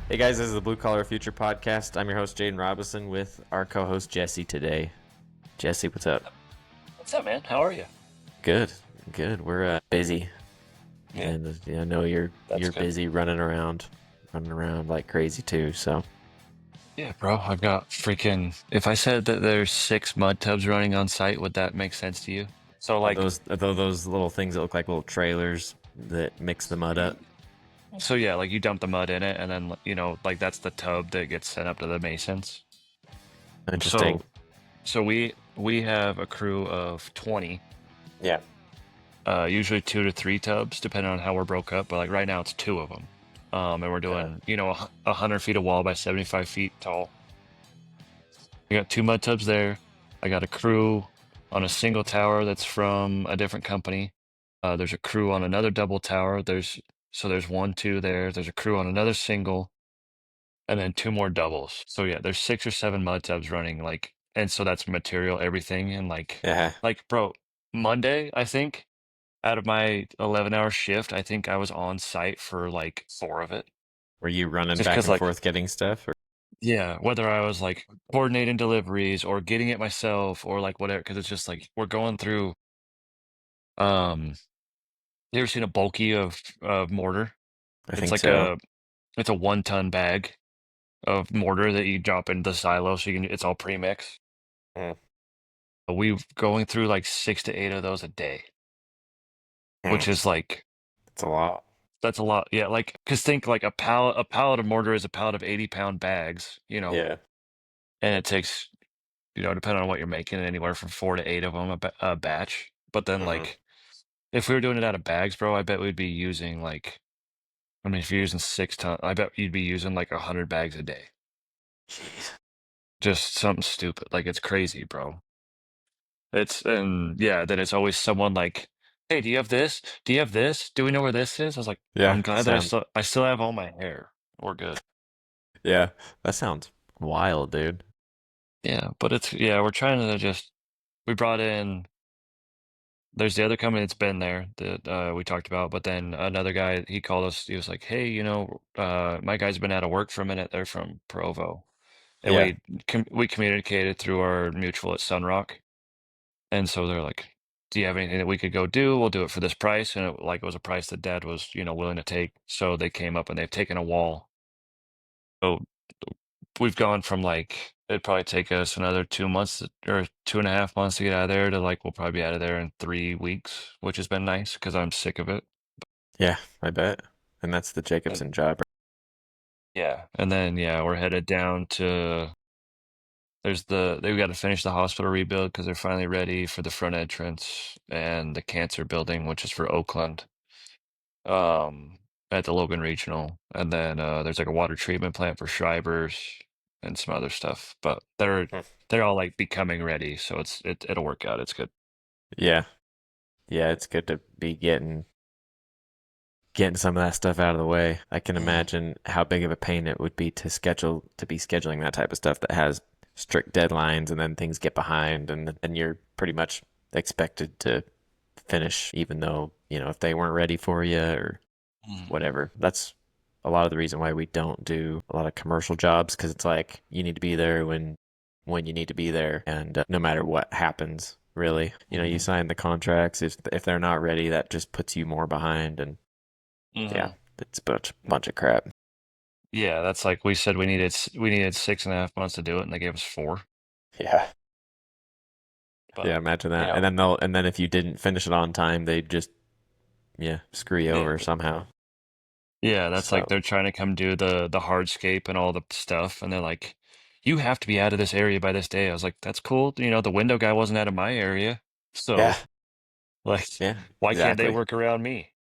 Hey guys, this is the Blue Collar Future Podcast. I'm your host, Jaden Robison, with our co host, Jessie, today. Jessie, what's up? What's up, man? How are you? Good, good. We're busy, Yeah, and I know you're that's good. busy running around like crazy too. So Yeah, bro. I've got freaking. If I said that there's 6 mud tubs running on site, would that make sense to you? So, like, are those little things that look like little trailers that mix the mud up? yeah, like you dump the mud in it, and then like that's the tub that gets sent up to the masons. Interesting. So, so we have a crew of 20, Yeah. usually 2 to 3 tubs, depending on how we're broke up. But like right now, it's two of them, and we're Yeah. doing 100 feet of wall by 75 feet tall. We got 2 mud tubs there. I got a crew on a single tower that's from a different company. There's a crew on another double tower. There's 1, 2 there. There's a crew on another single, and then 2 more doubles. So yeah, there's 6 or 7 mud tubs running, like, and so that's material, everything, and Yeah. like bro, Monday, I think, out of my 11-hour shift, I think I was on site for like 4 of it. Were you running Just back because, and like, forth getting stuff? Or? yeah, whether I was like coordinating deliveries or getting it myself or like whatever, because it's just like we're going through. Um, you ever seen a bulky of mortar? I It's think like so. it's a 1 ton bag of mortar that you drop into the silo, so it's all pre-mixed. Mm. We're going through like 6 to 8 of those a day, which Mm. is like It's a lot. that's a lot. Yeah, like because think like a pallet of mortar is a pallet of 80-pound bags, Yeah. and it takes depending on what you're making, anywhere from 4 to 8 of them a batch. But then, Hmm. like, if we were doing it out of bags, bro, I bet we'd be using like, I mean, if you're using 6 ton, I bet you'd be using like 100 bags a day. Jeez. Just something stupid. Like, it's crazy, bro. And yeah, then it's always someone like, hey, do you have this? Do you have this? Do we know where this is? I was like, Yeah. I'm glad that I still have all my hair. We're good. Yeah. That sounds wild, dude. Yeah, but yeah, we're trying to we brought in. There's the other company that's been there that we talked about, but then another guy, he called us. He was like, "Hey, my guy's been out of work for a minute. They're from Provo," and Yeah. we communicated through our mutual at Sunrock, and so they're like, "Do you have anything that we could go do? We'll do it for this price," and it was a price that Dad was willing to take. So they came up and they've taken a wall. So we've gone from like it'd probably take us another 2 months or 2.5 months to get out of there to like we'll probably be out of there in 3 weeks, which has been nice because I'm sick of it. Yeah, I bet. And that's the And Jacobson job. yeah, and then yeah, we're headed down to they've got to finish the hospital rebuild because they're finally ready for the front entrance and the cancer building, which is for Oakland, at the Logan Regional, and then there's like a water treatment plant for Shivers and some other stuff, but they're Hmm. they're all like becoming ready, so it'll work out. It's good. Yeah. Yeah, it's good to be getting some of that stuff out of the way. I can Mhm. imagine how big of a pain it would be to be scheduling that type of stuff that has strict deadlines and then things get behind and then you're pretty much expected to finish even though, if they weren't ready for you or Mhm. whatever. That's a lot of the reason why we don't do a lot of commercial jobs because it's like you need to be there when you need to be there, and no matter what happens, really, you Mhm. sign the contracts. If they're not ready, that just puts you more behind, and yeah, Mhm. it's a bunch of crap. Yeah, that's like we said we needed 6.5 months to do it, and they gave us 4. Yeah, But yeah. Imagine you that, and know, then if you didn't finish it on time, they'd just screw you yeah, over somehow. yeah, that's like So they're trying to come do the hardscape and all the stuff, and they're like, "You have to be out of this area by this day." I was like, "That's cool." The window guy wasn't out of my area, yeah, so like, yeah, why can't they exactly. work around me?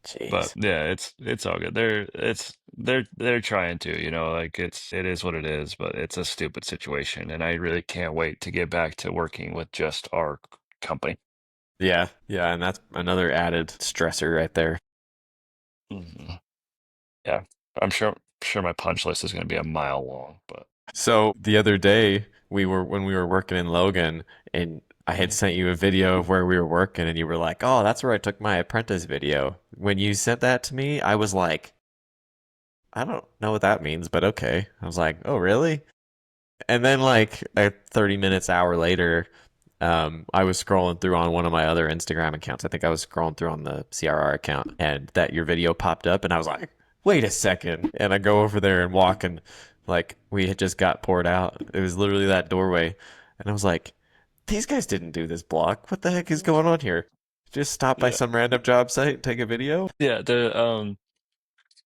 But Jeez. yeah, it's all good. They're trying to, like it is what it is, but it's a stupid situation, and I really can't wait to get back to working with just our company. Yeah, yeah, and that's another added stressor right there. Mhm. Yeah, I'm sure my punch list is going to be a mile long, but So the other day when we were working in Logan and I had Mhm. sent you a video of where we were working and you were like, "Oh, that's where I took my apprentice video." When you sent that to me, I was like, I don't know what that means, but okay. I was like, oh, really? And then like 30 minutes, hour later, I was scrolling through on one of my other Instagram accounts. I think I was scrolling through on the CRR account, and that your video popped up, and I was like, wait a second. And I go over there and walk, and like we had just got poured out. It was literally that doorway. And I was like, these guys didn't do this block. What the heck is going on here? Just stop by Yeah. some random job site and take a video? Yeah,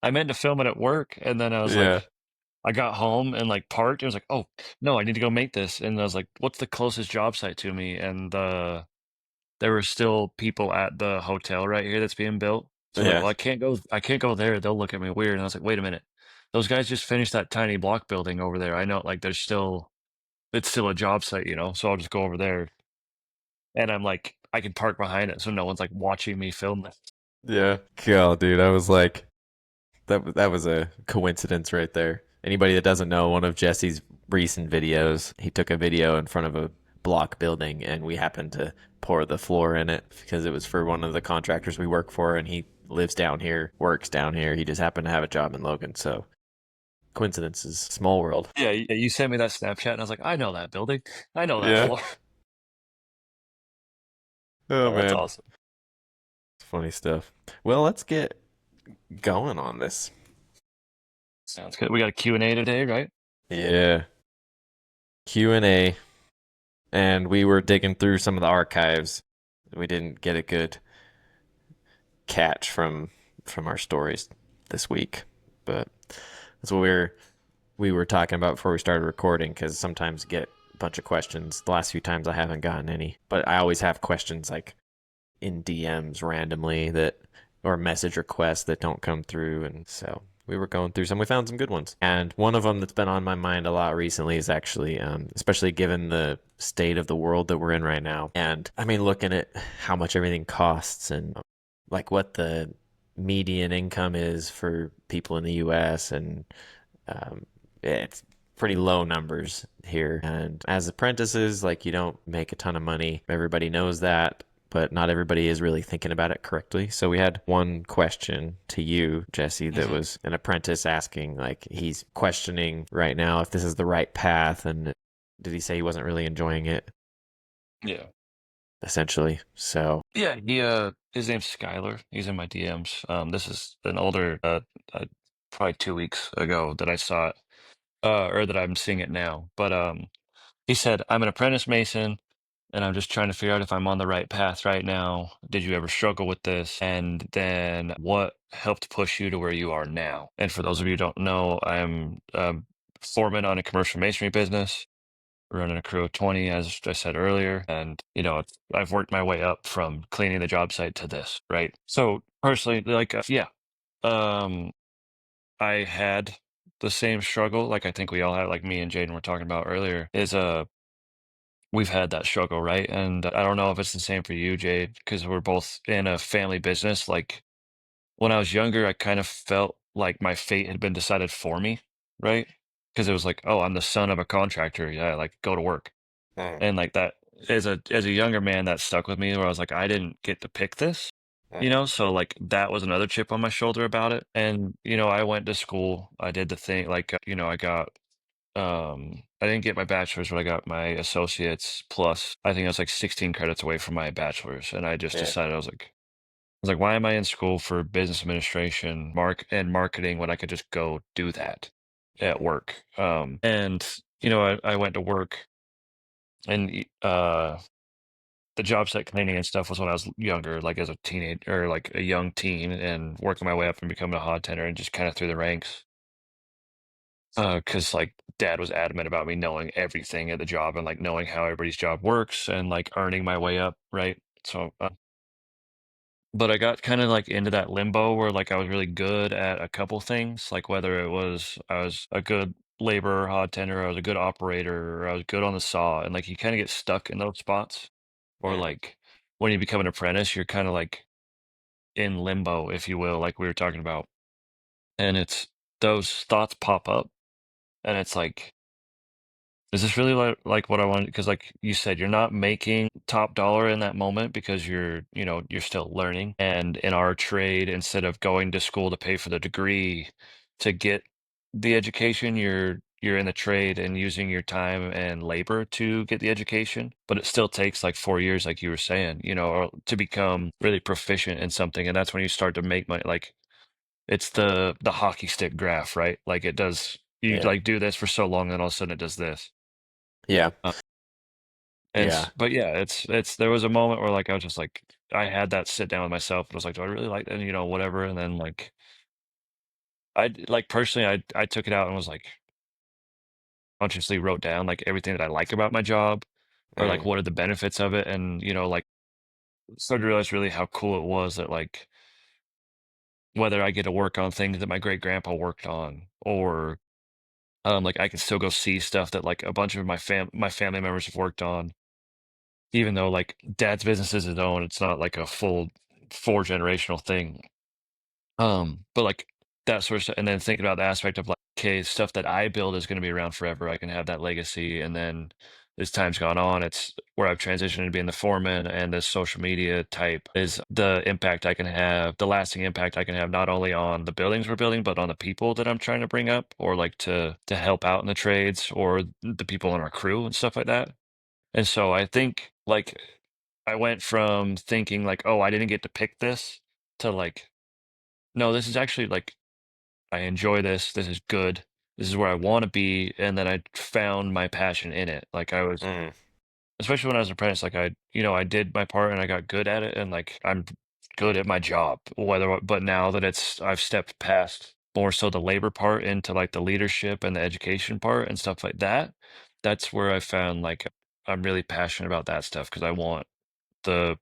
I meant to film it at work, and then I was Yeah. like, I got home and like parked. And I was like, oh no, I need to go make this. And I was like, what's the closest job site to me? And there were still people at the hotel right here that's being built. So I was like, Yeah. well, I can't go there. They'll look at me weird. And I was like, wait a minute, those guys just finished that tiny block building over there. I know, like, there's still it's still a job site, you know. So I'll just go over there, and I'm like, I can park behind it, so no one's like watching me film this. Yeah. God, dude, I was like, that was a coincidence right there. Anybody that doesn't know, one of Jesse's recent videos, he took a video in front of a block building, and we happened to pour the floor in it because it was for one of the contractors we work for, and he lives down here, works down here. He just happened to have a job in Logan, so coincidences, small world. Yeah, you sent me that Snapchat, and I was like, I know that building, I know that Yeah. floor. Oh Oh, that's man, awesome. it's funny stuff. Well, let's get going on this. Sounds good. We got a Q&A today, right? Yeah. Q&A, and we were digging through some of the archives. We didn't get a good catch from our stories this week, but that's what we were talking about before we started recording because sometimes get a bunch of questions. The last few times I haven't gotten any, but I always have questions like in DMs randomly that or message requests that don't come through, and so we were going through some. We found some good ones, and one of them that's been on my mind a lot recently is actually, especially given the state of the world that we're in right now, and I mean, looking at how much everything costs and like what the median income is for people in the U.S. and it's pretty low numbers here. And as apprentices, like you don't make a ton of money. Everybody knows that, but not everybody is really thinking about it correctly. So we had one question to you, Jesse, that Hmm. was an apprentice asking, like he's questioning right now if this is the right path, and did he say he wasn't really enjoying it, Yeah. essentially? So Yeah, his name's Skylar. He's in my DMs. This is an older, probably 2 weeks ago that I saw it, or that I'm seeing it now. But he said, I'm an apprentice mason, and I'm just trying to figure out if I'm on the right path right now. Did you ever struggle with this? And then what helped push you to where you are now? And for those of you who don't know, I'm foreman on a commercial masonry business, running a crew of 20, as I said earlier. And, I've worked my way up from cleaning the job site to this, right? So personally, like, yeah, um, I had the same struggle. Like, I think we all had, like me and Jaden were talking about earlier, is we've had that struggle, right? And I don't know if it's the same for you, Jade, because we're both in a family business. Like, when I was younger, I kind of felt like my fate had been decided for me, right? Because it was like, oh, I'm the son of a contractor. Yeah, like go to work. mm, And like that as a younger man, that stuck with me where I was like, I didn't get to pick this, mm, so like that was another chip on my shoulder about it. And I went to school, I did the thing, like, I got I didn't get my bachelor's, but I got my associates plus. I think I was like 16 credits away from my bachelor's, and I just yeah, decided I was like, why am I in school for business administration, marketing when I could just go do that at mm, work? And I went to work, and the job site cleaning and stuff was when I was younger, like as a teenager or like a young teen, and working my way up and becoming a hot tender and just kind of through the ranks. Because like dad was adamant about me knowing everything at the job and like knowing how everybody's job works and like earning my way up, right? So, but I got kind of like into that limbo where like I was really good at a couple things, like whether it was I was a good laborer, hot tender, I was a good operator, or I was good on the saw, and like you kind of get stuck in those spots, or mm, like when you become an apprentice, you're kind of like in limbo, if you will, like we were talking about, and it's those thoughts pop up, and it's like, is this really like what I want? Because like you said, you're not making top dollar in that moment because you're still learning. And in our trade, instead of going to school to pay for the degree to get the education, you're in the trade and using your time and labor to get the education, but it still takes like 4 years, like you were saying, or to become really proficient in something, and that's when you start to make money. Like it's the hockey stick graph, right? Like it does. You Yeah. like do this for so long, and all of a sudden it does this. Yeah. Yeah. But yeah, it's there was a moment where like I was just like I had that sit down with myself and was like, do I really like that? Whatever. And then like like personally, I took it out and was like consciously wrote down like everything that I like about my job or like Mm. what are the benefits of it, and like started to realize really how cool it was that like whether I get to work on things that my great grandpa worked on, or like I can still go see stuff that like a bunch of my family members have worked on, even though like dad's business is his own. It's not like a full four generational thing. But like that sort of stuff, and then thinking about the aspect of like, okay, stuff that I build is going to be around forever. I can have that legacy, and then as time's gone on, it's where I've transitioned to being the foreman, and this social media type is the impact I can have, the lasting impact I can have, not only on the buildings we're building, but on the people that I'm trying to bring up, or like to help out in the trades, or the people in our crew and stuff like that. And so I think like I went from thinking like, oh, I didn't get to pick this to like, no, this is actually like I enjoy this. This is good. This is where I want to be. And then I found my passion in it. Like I was, Mm. especially when I was an apprentice, like I did my part and I got good at it. And like I'm good at my job, but now that I've stepped past more so the labor part into like the leadership and the education part and stuff like that. That's where I found like I'm really passionate about that stuff because I want the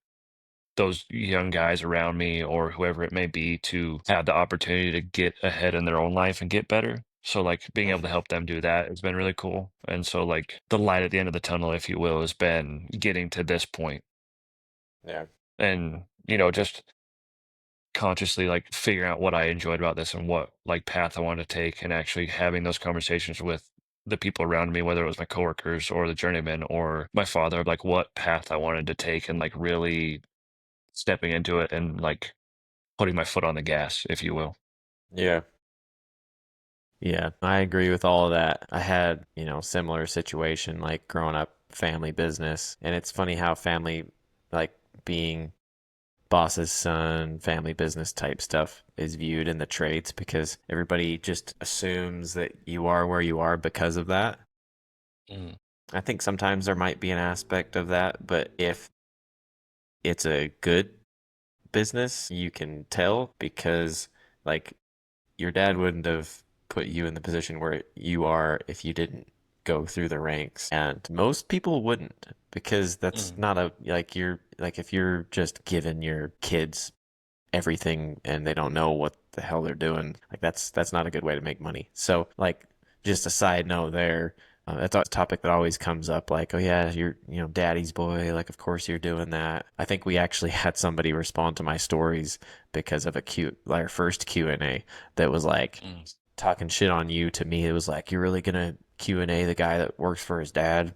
those young guys around me or whoever it may be to have the opportunity to get ahead in their own life and get better. So like being able to Hmm. help them do that has been really cool. And so like the light at the end of the tunnel, if you will, has been getting to this point Yeah. and just consciously like figuring out what I enjoyed about this and what like path I wanted to take and actually having those conversations with the people around me, whether it was my coworkers or the journeyman or my father, of like what path I wanted to take and like really stepping into it and like putting my foot on the gas, if you will. Yeah. Yeah. I agree with all of that. I had, similar situation like growing up family business. And it's funny how family, like being boss's son, family business type stuff is viewed in the trades because everybody just assumes that you are where you are because of that. Mm, I think sometimes there might be an aspect of that, but if it's a good business, you can tell because like your dad wouldn't have put you in the position where you are if you didn't go through the ranks. And most people wouldn't because that's mm, not a like you're like if you're just giving your kids everything and they don't know what the hell they're doing. Like that's not a good way to make money. So like just a side note there. That's a topic that always comes up like, oh yeah, you're, daddy's boy. Like, of course you're doing that. I think we actually had somebody respond to my stories because of our first Q&A that was like mm. talking shit on you to me. It was like, you're really gonna Q&A the guy that works for his dad?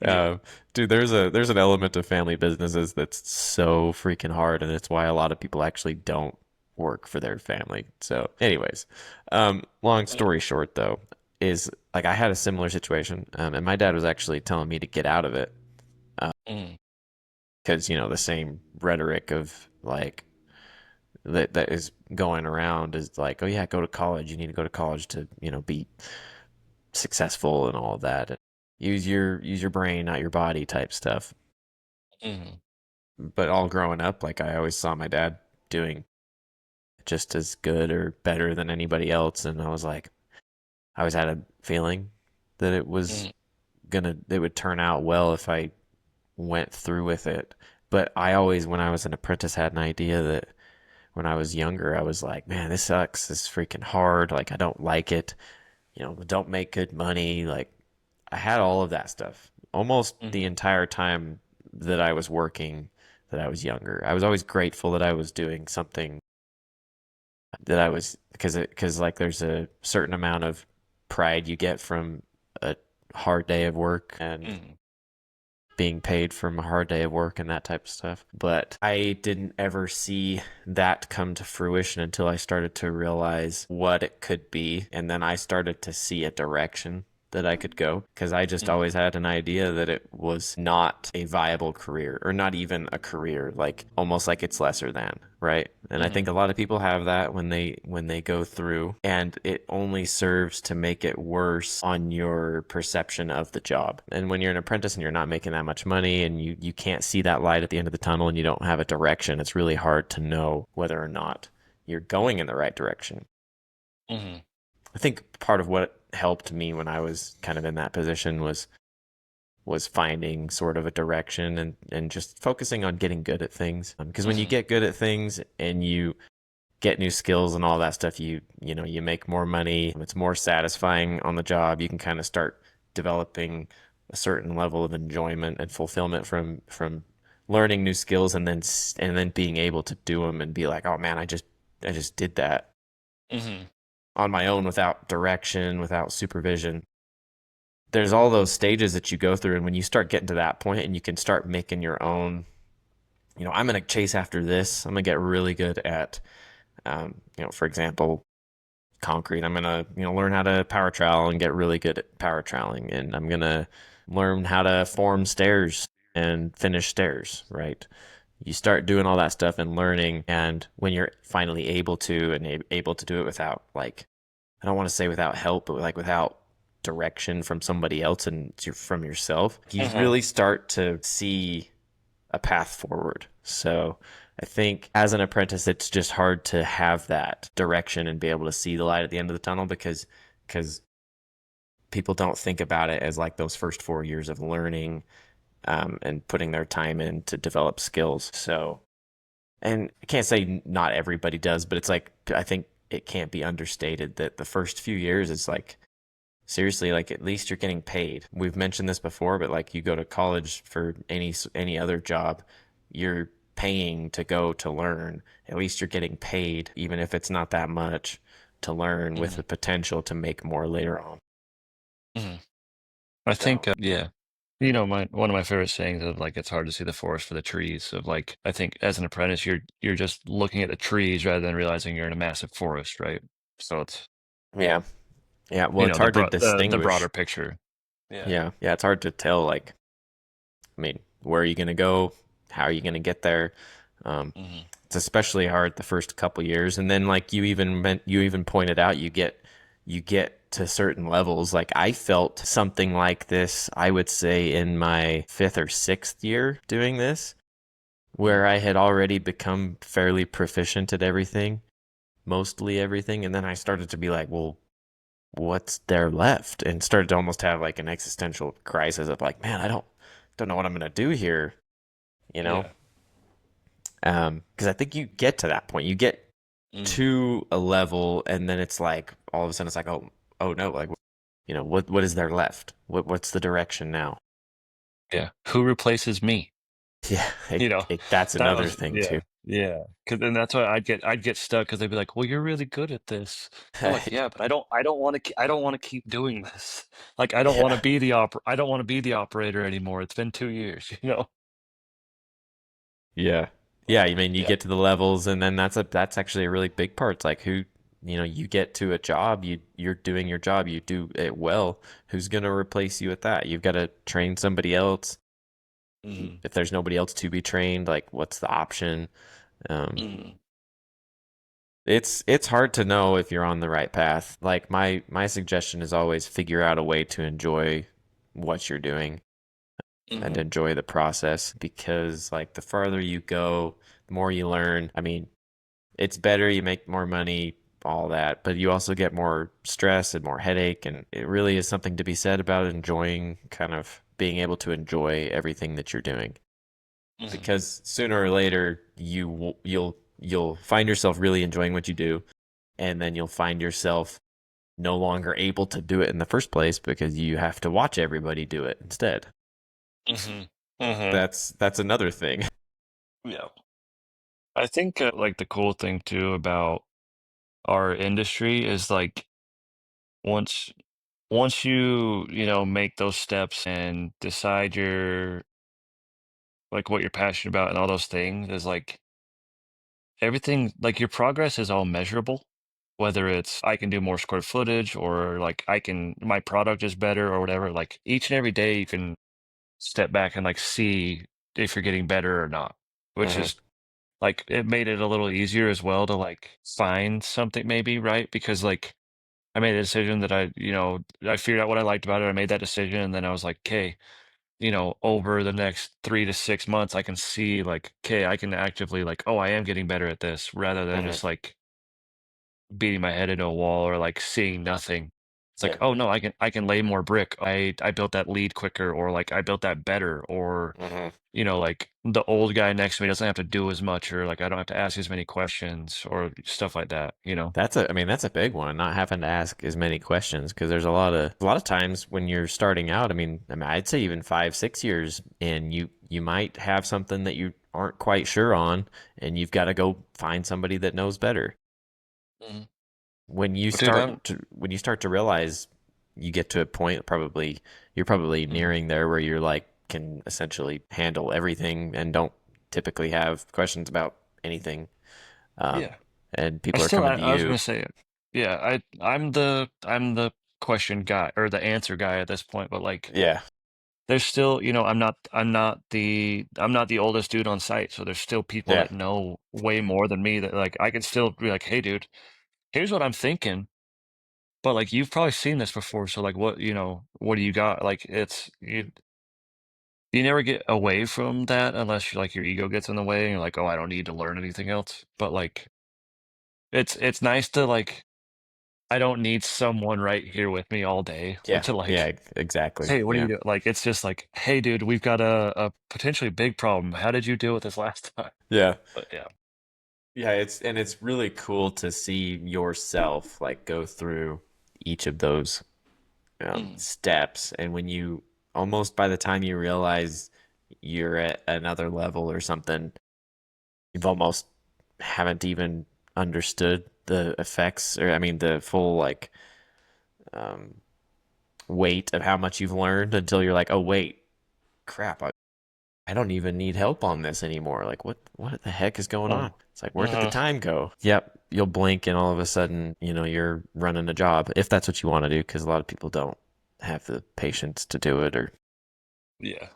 Yeah. Dude, there's an element of family businesses that's so freaking hard, and it's why a lot of people actually don't work for their family. So, anyways, long story short, though, is like I had a similar situation, and my dad was actually telling me to get out of it Mm, because the same rhetoric of like that is going around is like, oh yeah, go to college. You need to go to college to be successful and all of that. Use your brain, not your body type stuff. mm, But all growing up, like I always saw my dad doing just as good or better than anybody else, and I was like, I always had a feeling that mm, it would turn out well if I went through with it. But I always, when I was an apprentice, had an idea that when I was younger, I was like, man, this sucks. This is freaking hard. Like, I don't like it. Don't make good money. Like, I had all of that stuff almost the mm, entire time that I was working, that I was younger. I was always grateful that I was doing something that I was because like there's a certain amount of pride you get from a hard day of work and mm. being paid from a hard day of work and that type of stuff. But I didn't ever see that come to fruition until I started to realize what it could be. And then I started to see a direction that I could go because I just Mm-hmm. always had an idea that it was not a viable career or not even a career, like almost like it's lesser than, right? And I think Mm-hmm. a lot of people have that when they go through, and it only serves to make it worse on your perception of the job. And when you're an apprentice and you're not making that much money and you can't see that light at the end of the tunnel and you don't have a direction, it's really hard to know whether or not you're going in the right direction. Mm-hmm. I think part of what helped me when I was kind of in that position was finding sort of a direction and just focusing on getting good at things. Because when you Mm-hmm. get good at things and you get new skills and all that stuff, you know, you make more money. It's more satisfying on the job. You can kind of start developing a certain level of enjoyment and fulfillment from learning new skills and then being able to do them and be like, oh man, I just did that Mm-hmm. on my own without direction, without supervision. There's all those stages that you go through, and when you start getting to that point and you can start making your own, you know, I'm going to chase after this. I'm going to get really good at, you know, for example, concrete. I'm going to, you know, learn how to power trowel and get really good at power troweling, and I'm going to learn how to form stairs and finish stairs, right? You start doing all that stuff and learning, and when you're finally able to and able to do it without like, I don't want to say without help, but like without direction from somebody else and from yourself, you Mm-hmm. really start to see a path forward. So I think as an apprentice, it's just hard to have that direction and be able to see the light at the end of the tunnel because people don't think about it as like those first 4 years of learning and putting their time in to develop skills. So, and I can't say not everybody does, but it's like I think it can't be understated that the first few years is like seriously, like at least you're getting paid. We've mentioned this before, but like you go to college for any other job, you're paying to go to learn. At least you're getting paid, even if it's not that much, to learn with Mm-hmm. the potential to make more later on. Mm-hmm. I think, So, yeah. You know, my one of my favorite sayings of like it's hard to see the forest for the trees. Of like, I think as an apprentice, you're just looking at the trees rather than realizing you're in a massive forest, right? So it's yeah. Yeah, well, it's hard to the broader distinguish. picture. Yeah. Yeah. Yeah, it's hard to tell like I mean, where are you going to go? How are you going to get there? Um, Mm-hmm. it's especially hard the first couple years, and then like you even pointed out, you get to certain levels. Like I felt something like this, I would say, in my fifth or sixth year doing this, where I had already become fairly proficient at everything, mostly everything, and then I started to be like, well, what's there left? And started to almost have like an existential crisis of like, man, I don't know what I'm gonna do here, you know? Yeah. Because I think you get to that point. You get Mm. to a level, and then it's like all of a sudden it's like, oh no, like you know, what is there left? What's the direction now? Yeah. Who replaces me? Yeah, You know, that's that another was thing yeah, too. yeah. Because then that's why I'd get stuck because they'd be like, "Well, you're really good at this." I'm like, "Yeah, but I don't want to I don't want to keep doing this. Like, Yeah, I don't want to be the operator anymore. It's been 2 years, you know." yeah, yeah. I mean, you Yeah. get to the levels, and then that's actually a really big part. It's like who, you know, you get to a job, you're doing your job, you do it well. Who's gonna replace you at that? You've got to train somebody else. Hmm. If there's nobody else to be trained, like what's the option? Um, Hmm. it's hard to know if you're on the right path. Like my suggestion is always figure out a way to enjoy what you're doing and Hmm. enjoy the process because like the farther you go, the more you learn. I mean, it's better, you make more money, all that, but you also get more stress and more headache, and it really is something to be said about enjoying kind of being able to enjoy everything that you're doing Hmm. because sooner or later you'll find yourself really enjoying what you do, and then you'll find yourself no longer able to do it in the first place because you have to watch everybody do it instead. Hmm. Hmm. That's another thing. Yeah. I think like the cool thing too about our industry is like once once you, you know, make those steps and decide like what you're passionate about and all those things is like everything, like your progress is all measurable. Whether it's I can do more square footage or like I can my product is better or whatever. Like each and every day you can step back and like see if you're getting better or not, which Hmm. is like it made it a little easier as well to like find something maybe, right? Because like I made a decision that I figured out what I liked about it. I made that decision and then I was like, okay, over the next 3 to 6 months, I can see like, okay, I can actively like, oh, I am getting better at this rather than Hmm. just like beating my head into a wall or like seeing nothing. It's like, Yeah. oh no, I can lay more brick. I built that lead quicker, or like I built that better, or Hmm. like the old guy next to me doesn't have to do as much, or like I don't have to ask as many questions or stuff like that. I mean, that's a big one, not having to ask as many questions because there's a lot of times when you're starting out. I mean, I'd say even 5, 6 years in, you might have something that you aren't quite sure on, and you've got to go find somebody that knows better. Mhm. When you But dude, start to realize you get to a point, you're probably mhm. nearing there where you're like can essentially handle everything and don't typically have questions about anything. Um, Yeah. and I people are still, coming to I was you. gonna say, yeah, I'm the question guy or the answer guy at this point, but like Yeah, there's still, I'm not the oldest dude on site, so there's still people yeah, that know way more than me that like I can still be like, hey dude, here's what I'm thinking, but like you've probably seen this before, so like what do you got? Like you never get away from that unless like your ego gets in the way and you're like, oh, I don't need to learn anything else. But like it's nice to like I don't need someone right here with me all day yeah, to yeah, like, exactly. hey, what are you Yeah, doing? Like, it's just like, hey, dude, we've got a potentially big problem. How did you deal with this last time? yeah, But yeah. yeah. It's really cool to see yourself like go through each of those Mm, steps, and when you almost by the time you realize you're at another level or something, you've almost haven't even understood the effects, or I mean the full like um, weight of how much you've learned until you're like, oh wait, crap, I don't even need help on this anymore. Like what the heck is going mm, on? It's like, where did the uh, time go? Yep, you'll blink and all of a sudden, you're running a job if that's what you want to do, because a lot of people don't have the patience to do it or yeah.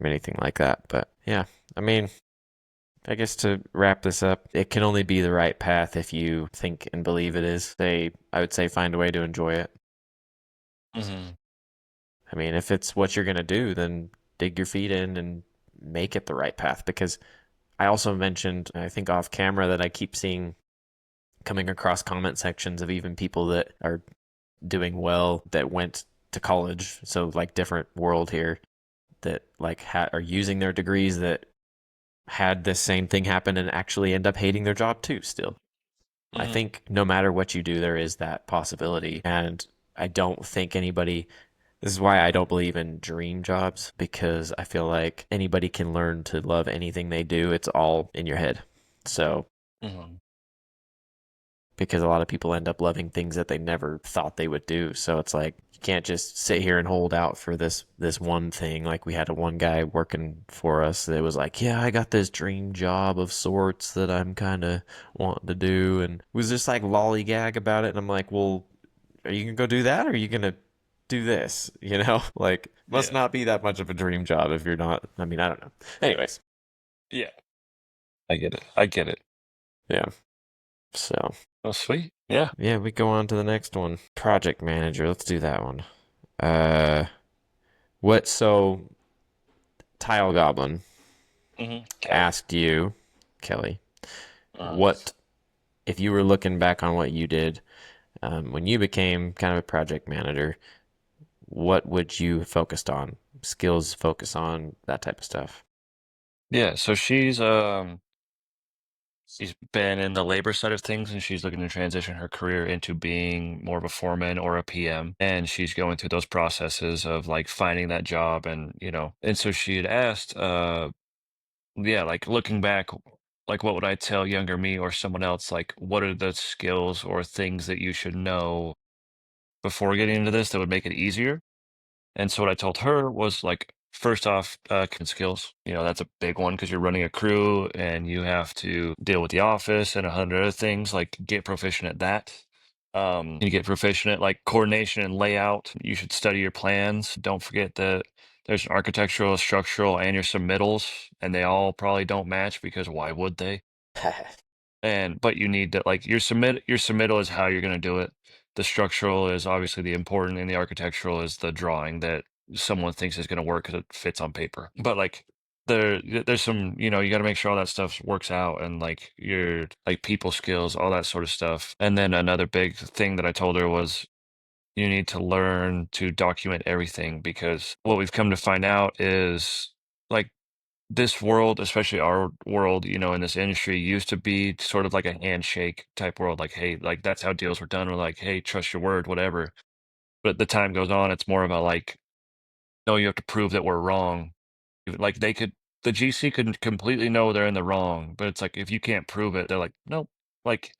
anything like that. But yeah, I mean, I guess to wrap this up, it can only be the right path if you think and believe it is. I would say find a way to enjoy it. Hmm. I mean, if it's what you're going to do, then dig your feet in and make it the right path. Because I also mentioned, I think off camera, that I keep seeing coming across comment sections of even people that are doing well that went to college. So, like, different world here that, like, are using their degrees that had this same thing happen and actually end up hating their job too, still. I Hmm. think no matter what you do, there is that possibility. And I don't think anybody, this is why I don't believe in dream jobs, because I feel like anybody can learn to love anything they do. It's all in your head. So, Hmm. because a lot of people end up loving things that they never thought they would do. So it's like you can't just sit here and hold out for this one thing. Like we had a one guy working for us that was like, "Yeah, I got this dream job of sorts that I'm kind of wanting to do," and was just like lollygag about it. And I'm like, "Well, are you gonna go do that, or are you gonna do this?" Like must Yeah. not be that much of a dream job if you're not. I mean, I don't know. Anyways, Yeah. I get it. I get it. yeah. So Oh, sweet. Yeah. yeah, we go on to the next one. Project manager. Let's do that one. Uh, what? So Tile Goblin Kelly. asked you, Kelly, Uh, what if you were looking back on what you did when you became kind of a project manager? What would you focused on? Skills focus on that type of stuff. yeah. So she's been in the labor side of things and she's looking to transition her career into being more of a foreman or a PM. And she's going through those processes of like finding that job and so she had asked, yeah, like looking back, like what would I tell younger me or someone else? Like, what are the skills or things that you should know before getting into this that would make it easier? And so what I told her was like, first off, skills. That's a big one because you're running a crew and you have to deal with the office and 100 other things. Like, get proficient at that. You get proficient at like coordination and layout. You should study your plans. Don't forget that there's an architectural, a structural, and your submittals, and they all probably don't match because why would they? But you need to like your submittal is how you're going to do it. The structural is obviously the important, and the architectural is the drawing that someone thinks is going to work because it fits on paper. But like there's some, you got to make sure all that stuff works out, and like your like people skills, all that sort of stuff. And then another big thing that I told her was you need to learn to document everything, because what we've come to find out is like this world, especially our world, in this industry, used to be sort of like a handshake type world. Like, hey, like that's how deals were done. We're like, hey, trust your word, whatever. But the time goes on, it's more about like, no, you have to prove that we're wrong. Like the GC could completely know they're in the wrong, but it's like if you can't prove it, they're like, nope, like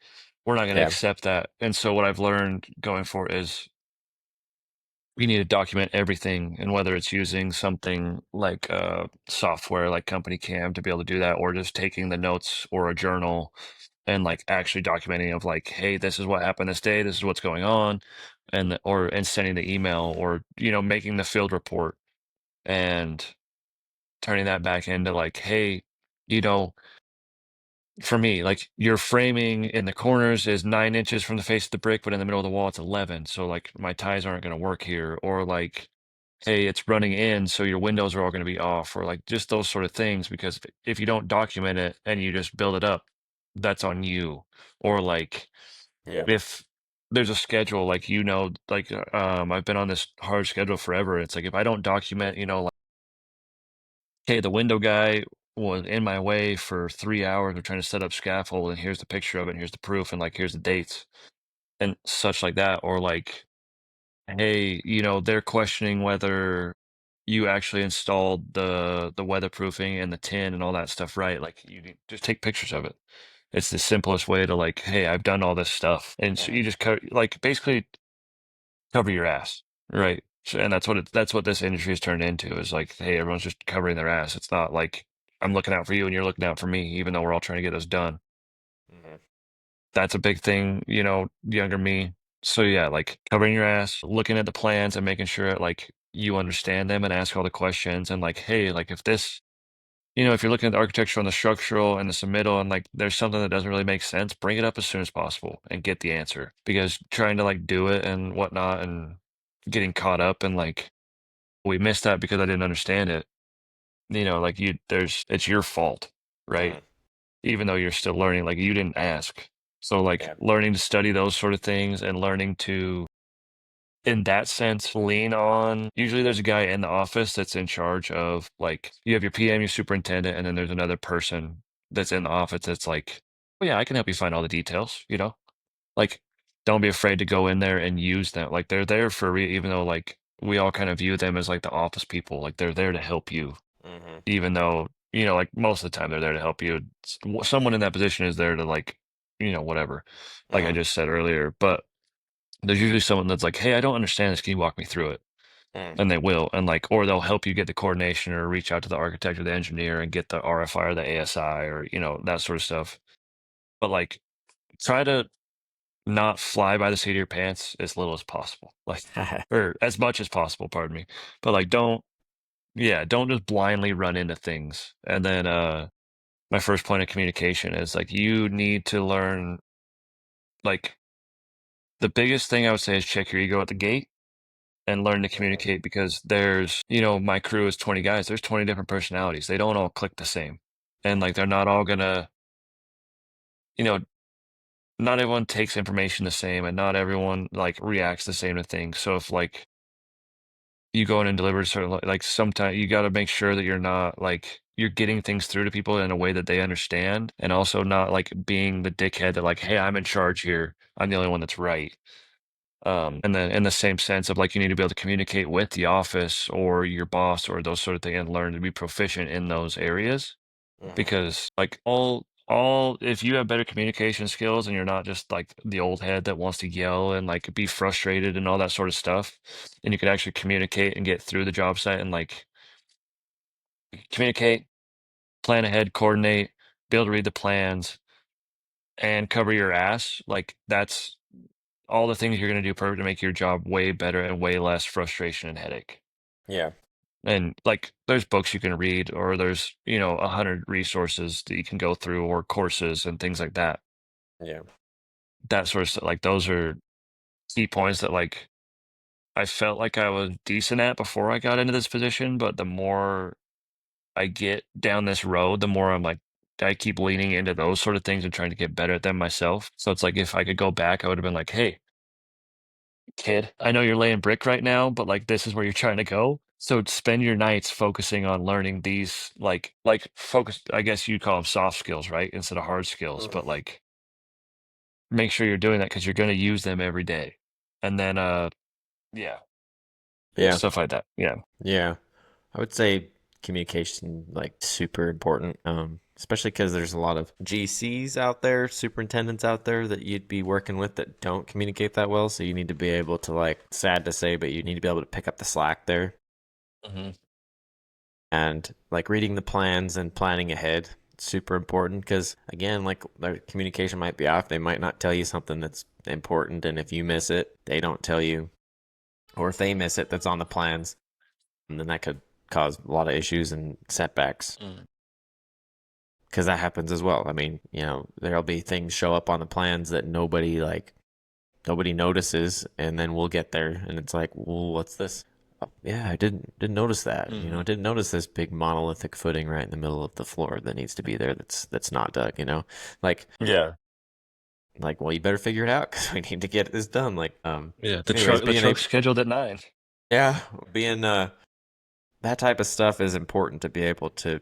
we're not going to Yeah. accept that. And so what I've learned going forward is we need to document everything, and whether it's using something like software like Company Cam to be able to do that, or just taking the notes or a journal and like actually documenting of like, hey, this is what happened this day, this is what's going on, and sending the email, or making the field report and turning that back into like, hey, you know for me, like your framing in the corners is 9 inches from the face of the brick, but in the middle of the wall it's 11, so like my ties aren't going to work here. Or like, hey, it's running in, so your windows are all going to be off, or like just those sort of things. Because if you don't document it and you just build it up, that's on you. Or like, Yeah. if there's a schedule, like, like, I've been on this hard schedule forever. It's like, if I don't document, like, hey, the window guy was in my way for 3 hours. We're trying to set up scaffold, and here's the picture of it, and here's the proof, and like, here's the dates and such like that. Or like, hey, they're questioning whether you actually installed the weatherproofing and the tin and all that stuff right. Like, just take pictures of it. It's the simplest way to like, hey, I've done all this stuff, and so you Mhm. just like basically cover your ass, right? So, and that's what this industry has turned into, is like, hey, everyone's just covering their ass. It's not like I'm looking out for you and you're looking out for me, even though we're all trying to get this done. Mhm. That's a big thing, younger me. So yeah, like covering your ass, looking at the plans and making sure like you understand them and ask all the questions. And like, hey, like if this, if you're looking at the architectural and the structural and the submittal, and like there's something that doesn't really make sense, bring it up as soon as possible and get the answer. Because trying to like do it and whatnot and getting caught up and like, we missed that because I didn't understand it, like it's your fault, right? Mhm. Even though you're still learning, like you didn't ask. So like Yeah. learning to study those sort of things, and learning to, in that sense, lean on, usually there's a guy in the office that's in charge of like, you have your PM, your superintendent, and then there's another person that's in the office that's like, oh yeah, I can help you find all the details, like, don't be afraid to go in there and use them. Like, they're there for even though like we all kind of view them as like the office people, like they're there to help you, Mhm. even though, like most of the time they're there to help you. Someone in that position is there to like, whatever, like I Mhm. just said earlier. But there's usually someone that's like, hey, I don't understand this, can you walk me through it? Mhm. And they will. And like, or they'll help you get the coordination, or reach out to the architect or the engineer and get the RFI or the ASI, or that sort of stuff. But like, try to not fly by the seat of your pants as little as possible, like, or as much as possible, pardon me. But like, don't just blindly run into things. And then my first point of communication is like, you need to learn, like, the biggest thing I would say is check your ego at the gate and learn to Mhm. communicate. Because there's, my crew is 20 guys, there's 20 different personalities, they don't all click the same. And like, they're not all gonna, you know not everyone takes information the same, and not everyone like reacts the same to things. So if like you go in and deliver certain, like sometimes you got to make sure that you're not like, you're getting things through to people in a way that they understand, and also not like being the dickhead that like, hey, I'm in charge here, I'm the only one that's right. And then in the same sense of like, you need to be able to communicate with the office or your boss or those sort of things, and learn to be proficient in those areas. Mhm. Because like, all if you have better communication skills and you're not just like the old head that wants to yell and like be frustrated and all that sort of stuff, and you can actually communicate and get through the job site and like communicate, plan ahead, coordinate, be able to read the plans, and cover your ass. Like that's all the things you're going to do perfect to make your job way better and way less frustration and headache. Yeah. And like there's books you can read, or there's 100 resources that you can go through, or courses and things like that. Yeah. That sort of stuff. Like those are key points that like I felt like I was decent at before I got into this position, but the more I get down this road, the more I'm like, I keep leaning into those sort of things and trying to get better at them myself. So it's like if I could go back, I would have been like, hey, kid, I know you're laying brick right now, but like this is where you're trying to go. So spend your nights focusing on learning these like focus, I guess you'd call them soft skills, right? Instead of hard skills, Mm. but like make sure you're doing that because you're going to use them every day. And then yeah, Yeah. stuff like that. Yeah. Yeah. I would say communication like super important. Especially because there's a lot of GCs out there, superintendents out there that you'd be working with that don't communicate that well. So you need to be able to like, sad to say, but you need to be able to pick up the slack there Hmm. and like reading the plans and planning ahead. Super important because again, like their communication might be off. They might not tell you something that's important, and if you miss it, they don't tell you, or if they miss it, that's on the plans, and then that could cause a lot of issues and setbacks Mm. because that happens as well. I mean, there'll be things show up on the plans that nobody notices, and then we'll get there, and it's like, well, what's this? Oh, yeah, I didn't notice that. Hmm. Didn't notice this big monolithic footing right in the middle of the floor that needs to be there. That's not dug. Like Yeah. well, you better figure it out because we need to get this done. Like, Yeah. anyways, The truck's scheduled at 9. yeah, being that type of stuff is important to be able to.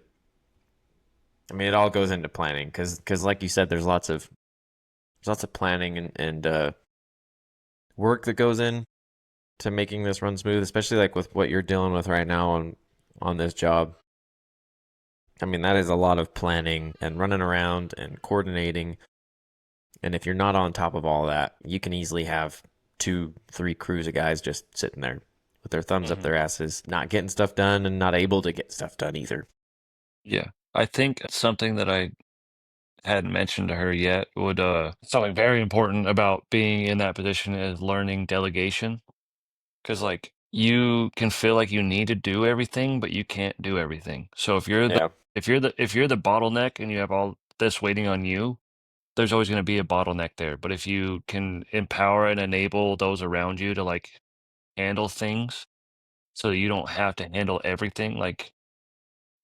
I mean, it all goes into planning because like you said, there's lots of planning and work that goes in to making this run smooth, especially like with what you're dealing with right now on this job. I mean, that is a lot of planning and running around and coordinating. And if you're not on top of all that, you can easily have two, three crews of guys just sitting there with their thumbs up Hmm. their asses, not getting stuff done and not able to get stuff done either. Yeah. I think something that I hadn't mentioned to her yet would something very important about being in that position is learning delegation. Because like you can feel like you need to do everything, but you can't do everything. So Yeah. if you're the bottleneck and you have all this waiting on you, there's always going to be a bottleneck there. But if you can empower and enable those around you to like handle things so that you don't have to handle everything, like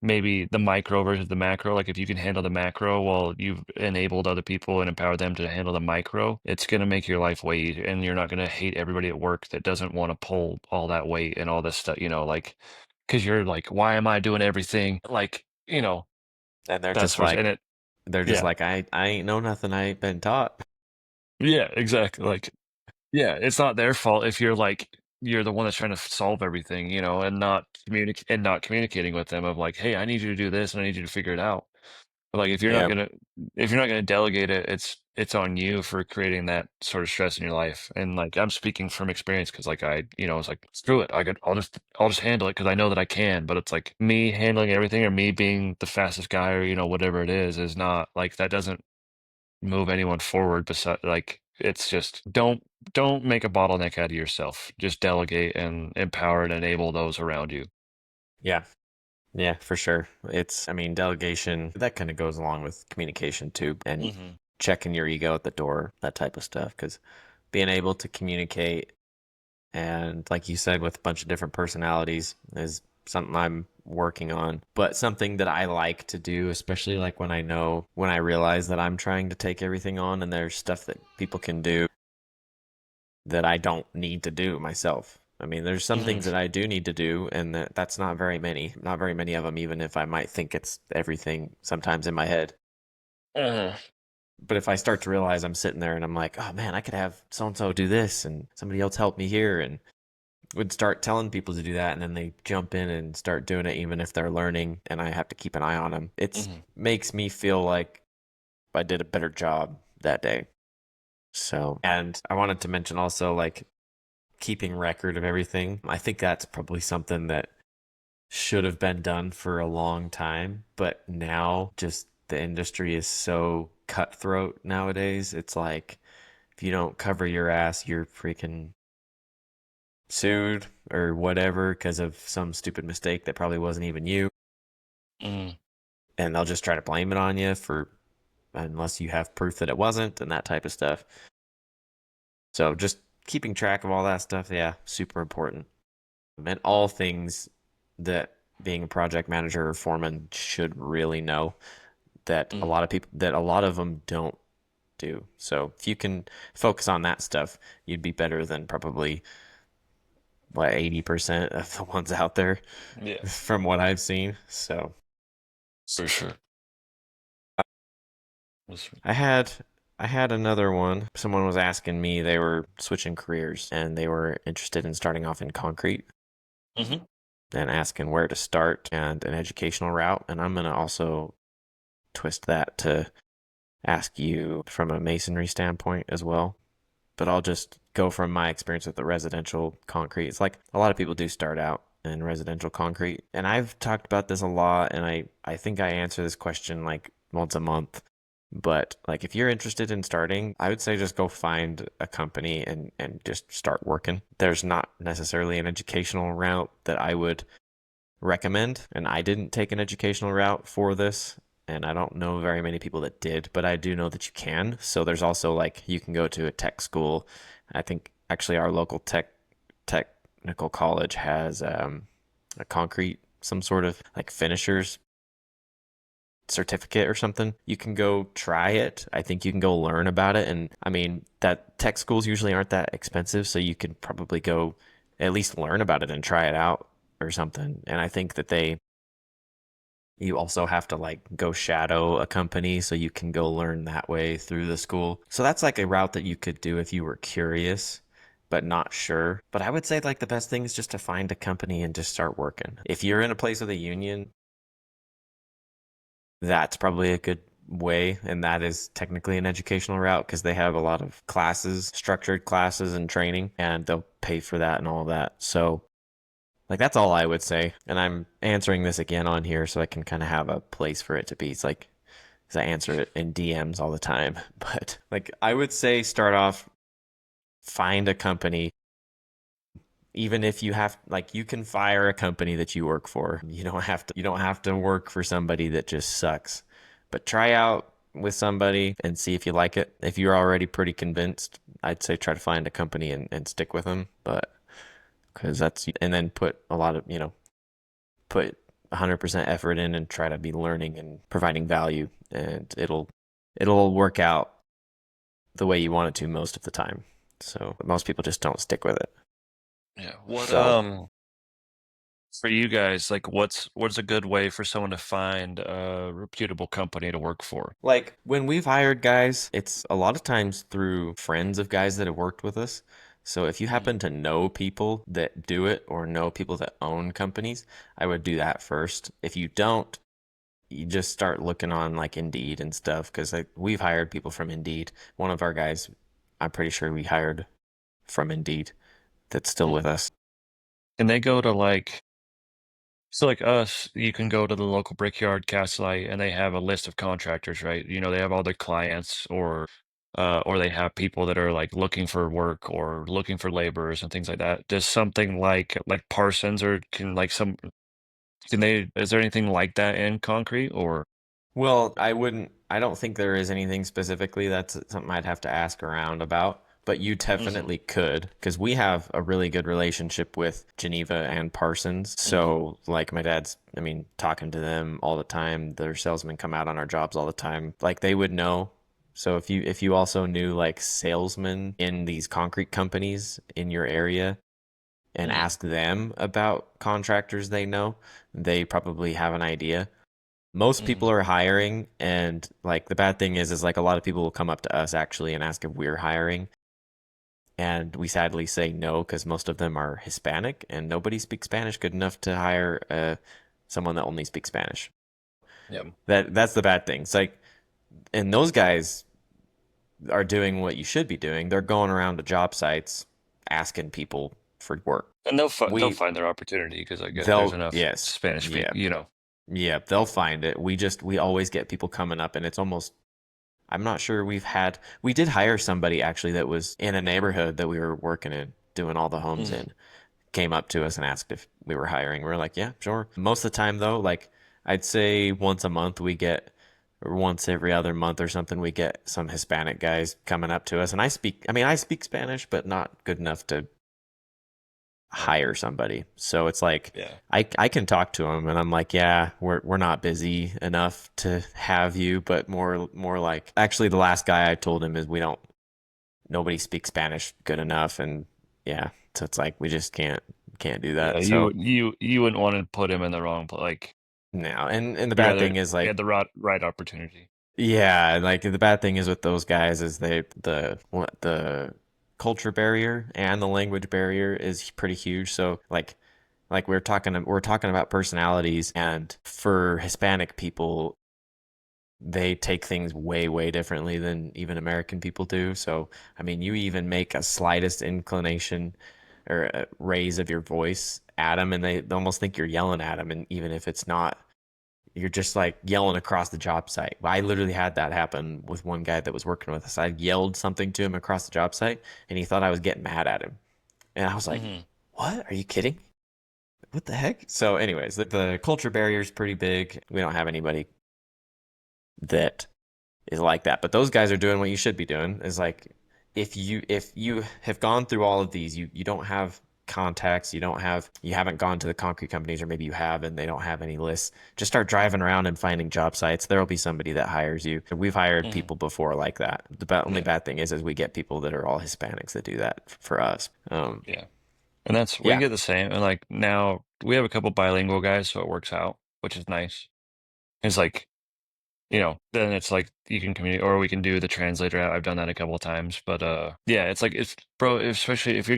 maybe the micro versus the macro. Like if you can handle the macro while you've enabled other people and empowered them to handle the micro, it's going to make your life way easier. And you're not going to hate everybody at work that doesn't want to pull all that weight and all this stuff, like, because you're like, why am I doing everything? Like, And they're that just sort of, and like it, they're just yeah, like I ain't know nothing. I ain't been taught. yeah, exactly. Like, yeah, it's not their fault if you're like, you're the one that's trying to solve everything, and not communicating with them of like, hey, I need you to do this and I need you to figure it out. But like Yeah. if you're not gonna delegate it, it's on you for creating that sort of stress in your life. And like I'm speaking from experience because like it's like screw it, I'll just handle it because I know that I can. But it's like me handling everything or me being the fastest guy or whatever it is not like that doesn't move anyone forward. Besides, like it's just don't make a bottleneck out of yourself. Just delegate and empower and enable those around you. Yeah. Yeah, for sure. I mean, delegation, that kind of goes along with communication too, and Hmm. checking your ego at the door, that type of stuff. Because being able to communicate and, like you said, with a bunch of different personalities is something I'm working on, but something that I like to do, especially like when I realize that I'm trying to take everything on and there's stuff that people can do that I don't need to do myself. I mean, there's some Hmm. things that I do need to do, and that's not very many of them, even if I might think it's everything sometimes in my head. Uh, But if I start to realize I'm sitting there and I'm like, oh man, I could have so and so do this and somebody else help me here, and would start telling people to do that, and then they jump in and start doing it, even if they're learning, and I have to keep an eye on them. It hmm. makes me feel like I did a better job that day. So, and I wanted to mention also, like, keeping record of everything. I think that's probably something that should have been done for a long time, but now just the industry is so cutthroat nowadays. It's like if you don't cover your ass, you're freaking sued or whatever because of some stupid mistake that probably wasn't even you. Mm, And they'll just try to blame it on you for unless you have proof that it wasn't and that type of stuff. So just keeping track of all that stuff, yeah, super important. And all things that being a project manager or foreman should really know that a mm, lot of people that a lot of them don't do. So if you can focus on that stuff, you'd be better than probably what 80% of the ones out there yeah, from what I've seen. So for sure. That's I had I had another one. Someone was asking me, they were switching careers and they were interested in starting off in concrete hmm and asking where to start and an educational route. And I'm gonna also twist that to ask you from a masonry standpoint as well. But I'll just go from my experience with the residential concrete. It's like a lot of people do start out in residential concrete. And I've talked about this a lot, and I think I answer this question like once a month. But like if you're interested in starting, I would say just go find a company and just start working. There's not necessarily an educational route that I would recommend, and I didn't take an educational route for this, and I don't know very many people that did, but I do know that you can. So there's also like you can go to a tech school. I think actually our local technical college has a concrete some sort of like finishers certificate or something. You can go try it. I think you can go learn about it. And I mean, that tech schools usually aren't that expensive, so you could probably go at least learn about it and try it out or something. And I think that you also have to like go shadow a company so you can go learn that way through the school. So that's like a route that you could do if you were curious but not sure. But I would say like the best thing is just to find a company and just start working. If you're in a place with a union, that's probably a good way, and that is technically an educational route because they have a lot of classes, structured classes and training, and they'll pay for that and all of that. So like that's all I would say. And I'm answering this again on here so I can kind of have a place for it to be. It's like because I answer it in DMs all the time. But like I would say start off, find a company. Even if you have like you can fire a company that you work for. You don't have to work for somebody that just sucks. But try out with somebody and see if you like it. If you're already pretty convinced, I'd say try to find a company and stick with them. But because that's and then put a lot of, put 100% effort in and try to be learning and providing value, and it'll work out the way you want it to most of the time. So most people just don't stick with it. yeah. What So for you guys, like what's a good way for someone to find a reputable company to work for? like when we've hired guys, it's a lot of times through friends of guys that have worked with us. So if you Mm, happen to know people that do it or know people that own companies, I would do that first. If you don't, you just start looking on like Indeed and stuff because like we've hired people from Indeed. One of our guys, I'm pretty sure we hired from Indeed that's still mm. with us. Can they go to like so like us, you can go to the local brickyard cast site and they have a list of contractors, right? You know, they have all their clients or they have people that are like looking for work or looking for laborers and things like that. Does something like Parsons or can they is there anything like that in concrete or Well, I don't think there is anything specifically. That's something I'd have to ask around about. But you hmm definitely could, because we have a really good relationship with Geneva and Parsons. hmm So, like, my dad's, I mean, talking to them all the time. Their salesmen come out on our jobs all the time. Like, they would know. So, if you also knew like salesmen in these concrete companies in your area and mm, ask them about contractors they know, they probably have an idea. Most hmm people are hiring, and like the bad thing is like a lot of people will come up to us actually and ask if we're hiring, and we sadly say no because most of them are Hispanic and nobody speaks Spanish good enough to hire someone that only speaks Spanish. yeah. That's the bad thing. It's like, and those guys are doing what you should be doing. They're going around to job sites asking people for work. And they'll We find their opportunity because I guess there's they'll enough yes, Spanish speak, yeah, you know. yeah, they'll find it. We always get people coming up, and it's almost. I'm not sure we did hire somebody actually that was in a neighborhood that we were working in, doing all the homes Mm, in, came up to us and asked if we were hiring. We were like, yeah, sure. Most of the time though, like I'd say once a month we get, or once every other month or something, we get some Hispanic guys coming up to us. And I speak Spanish, but not good enough to hire somebody. So it's like, yeah. I can talk to them and I'm like, yeah, we're not busy enough to have you, but more like, actually the last guy I told him is nobody speaks Spanish good enough. And yeah, so it's like, we just can't do Yeah, that. So you wouldn't want to put him in the wrong place. Like no, and the you bad rather thing is he like, had the right opportunity. yeah, like the bad thing is with those guys is the culture barrier and the language barrier is pretty huge. So like we're talking about personalities, and for Hispanic people, they take things way differently than even American people do. So I mean, you even make a slightest inclination or a raise of your voice at them, and they almost think you're yelling at them, and even if it's not, you're just like yelling across the job site. I literally had that happen with one guy that was working with us. I yelled something to him across the job site, and he thought I was getting mad at him. And I was like, Hmm. "What? Are you kidding? What the heck?" So, anyways, the culture barrier is pretty big. We don't have anybody that is like that. But those guys are doing what you should be doing. Is like, if you have gone through all of these, you don't have contacts, you haven't gone to the concrete companies, or maybe you have and they don't have any lists. Just start driving around and finding job sites. There'll be somebody that hires you. We've hired Hmm. people before like that. Only Yeah, bad thing is we get people that are all Hispanics that do that for us. yeah. And that's we Yeah, get the same. And like now we have a couple bilingual guys, so it works out, which is nice. It's like, then it's like you can communicate, or we can do the translator. I've done that a couple of times, but yeah, it's like it's bro. Especially if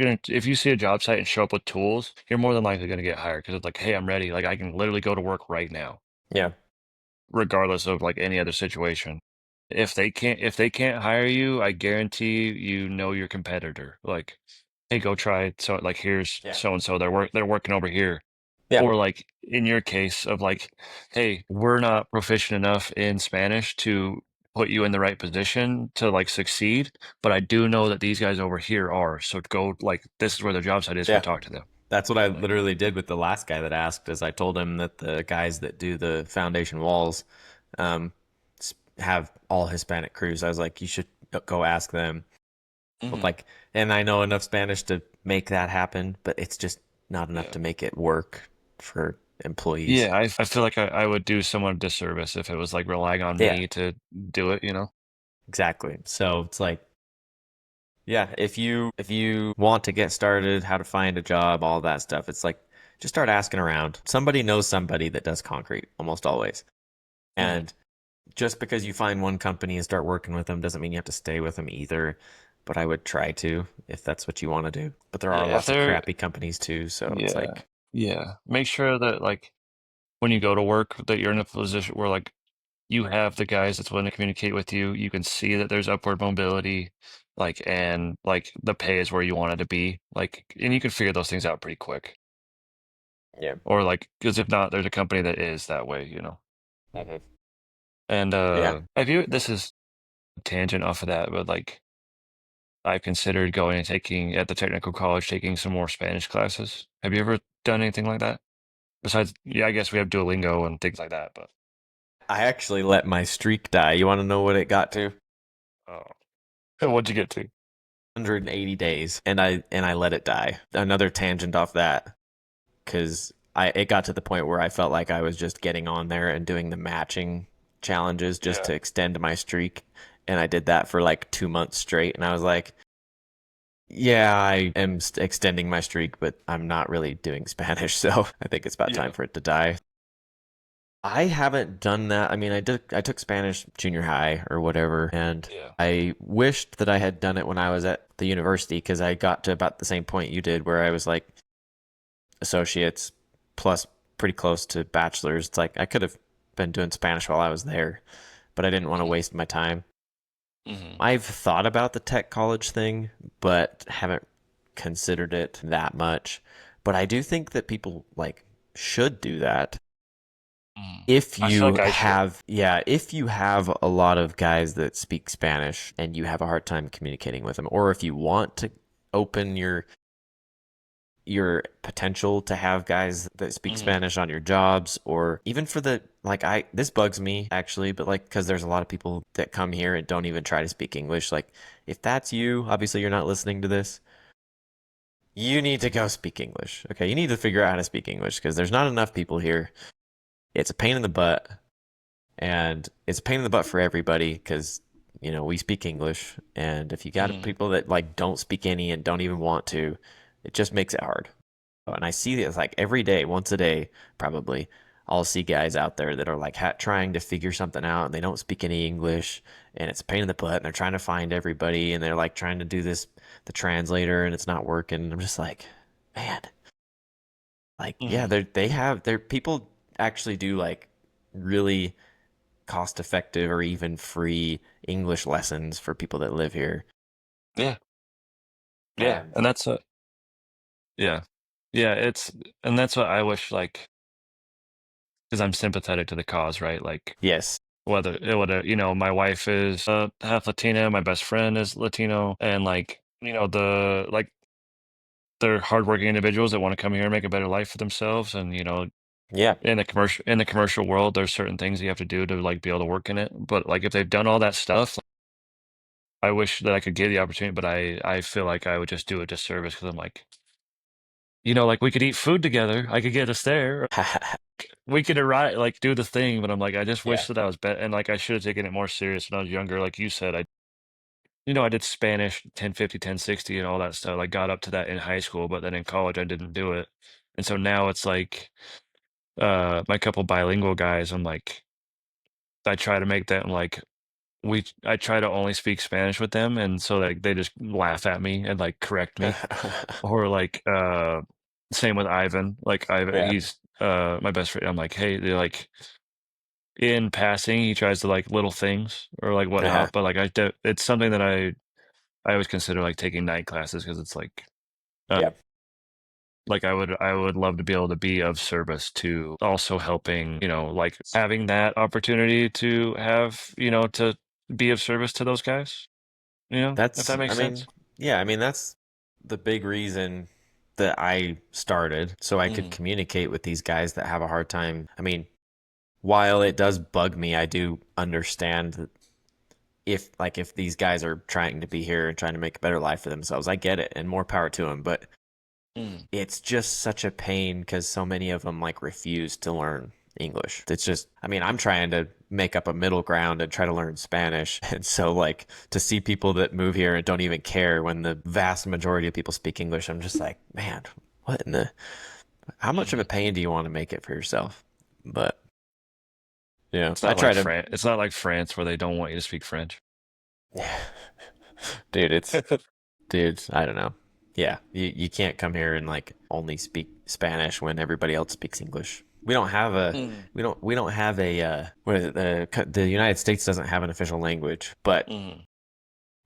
you see a job site and show up with tools, you're more than likely gonna get hired because it's like, hey, I'm ready. Like I can literally go to work right now, yeah, regardless of like any other situation. If they can't hire you, I guarantee you know your competitor. Like, hey, go try it. So like here's yeah, so and so they're working over here. yeah, Or like in your case of like, hey, we're not proficient enough in Spanish to put you in the right position to like succeed, but I do know that these guys over here are. So go like this is where the job site is. Go yeah. talk to them. That's what I Like, literally did with the last guy that asked. Is I told him that the guys that do the foundation walls um, have all Hispanic crews. I was like, you should go ask them. But mhm. like, and I know enough Spanish to make that happen, but it's just not enough Yeah. to make it work for employees. Yeah, I feel like I would do someone a disservice if it was like relying on Yeah, me to do it, you know? exactly. So it's like, yeah, if you want to get started, how to find a job, all that stuff, it's like just start asking around. Somebody knows somebody that does concrete almost always. Mhm. And just because you find one company and start working with them doesn't mean you have to stay with them either. But I would try to if that's what you want to do. But there are Yeah, if lots of they're crappy companies too, so it's yeah, like, yeah. Make sure that like when you go to work that you're in a position where like you have the guys that's willing to communicate with you. You can see that there's upward mobility, like and like the pay is where you want it to be. Like and you can figure those things out pretty quick. yeah. Or like because if not, there's a company that is that way, you know. Mhm. And Yeah. have you this is a tangent off of that, but like I've considered going and taking at the technical college, taking some more Spanish classes. Have you ever done anything like that? Besides, yeah, I guess we have Duolingo and things like that, but I actually let my streak die. You want to know what it got to? oh, what'd you get to? 180 days, and I let it die. Another tangent off that, because I it got to the point where I felt like I was just getting on there and doing the matching challenges just Yeah. to extend my streak, and I did that for like 2 months straight, and I was like, yeah, I am extending my streak, but I'm not really doing Spanish, so I think it's about time Yeah. for it to die. I haven't done that. I mean, I took Spanish junior high or whatever, and Yeah. I wished that I had done it when I was at the university because I got to about the same point you did where I was like associates plus pretty close to bachelor's. It's like I could have been doing Spanish while I was there, but I didn't want to Mhm. waste my time. Mhm. I've thought about the tech college thing, but haven't considered it that much. But I do think that people like should do that Mm. if I feel you like I should. have, yeah, if you have a lot of guys that speak Spanish and you have a hard time communicating with them, or if you want to open your potential to have guys that speak Mm. Spanish on your jobs, or even for the like, I this bugs me actually, but like because there's a lot of people that come here and don't even try to speak English. Like if that's you, obviously you're not listening to this. You need to go speak English. Okay, you need to figure out how to speak English because there's not enough people here. It's a pain in the butt, and it's a pain in the butt for everybody because we speak English, and if you got Mm. people that like don't speak any and don't even want to, it just makes it hard. And I see this like every day, once a day, probably. I'll see guys out there that are like trying to figure something out and they don't speak any English and it's a pain in the butt and they're trying to find everybody and they're like trying to do the translator, and it's not working. I'm just like, man, like, yeah, Mm. they people actually do like really cost effective or even free English lessons for people that live here. Yeah. Yeah. And And that's a yeah. Yeah, and that's what I wish, like, because I'm sympathetic to the cause, right? Like, yes, my wife is half Latina, my best friend is Latino, and like, they're hardworking individuals that want to come here and make a better life for themselves. And yeah. in the commercial world, there's certain things you have to do to like be able to work in it. But like, if they've done all that stuff, I wish that I could give the opportunity, but I feel like I would just do a disservice because I'm like, like we could eat food together. I could get us there. We could arrive, like do the thing, but I'm like, I just Yeah. wish that I was better, and like I should have taken it more serious when I was younger. Like you said, I did Spanish 1050, 1060, and all that stuff. I got up to that in high school, but then in college I didn't do it. And so now it's like my couple bilingual guys, I'm like, I try to make them like I try to only speak Spanish with them, and so like they just laugh at me and like correct me. Or like same with Ivan. Like Ivan, Yeah. he's my best friend. I'm like, hey, they're like in passing, he tries to like little things or like Uh-huh. whatnot, but like it's something that I always consider like taking night classes because it's uh, Yeah. like I would love to be able to be of service to also helping, like having that opportunity to have, to be of service to those guys, if That's, that I makes mean, sense. yeah, I mean, that's the big reason that I started, so I could Mm. communicate with these guys that have a hard time. I mean, while it does bug me, I do understand that if these guys are trying to be here and trying to make a better life for themselves, I get it, and more power to them. But Mm. it's just such a pain because so many of them like refuse to learn English. It's just, I mean, I'm trying to make up a middle ground and try to learn Spanish. And so, like, to see people that move here and don't even care when the vast majority of people speak English, I'm just like, man, what in the, how much of a Mm. pain do you want to make it for yourself? But, yeah, It's I not try like to, France. It's not like France where they don't want you to speak French. dude, dude, I don't know. Yeah, you can't come here and like only speak Spanish when everybody else speaks English. Mm. We don't have a what is it, the United States doesn't have an official language, but Mm.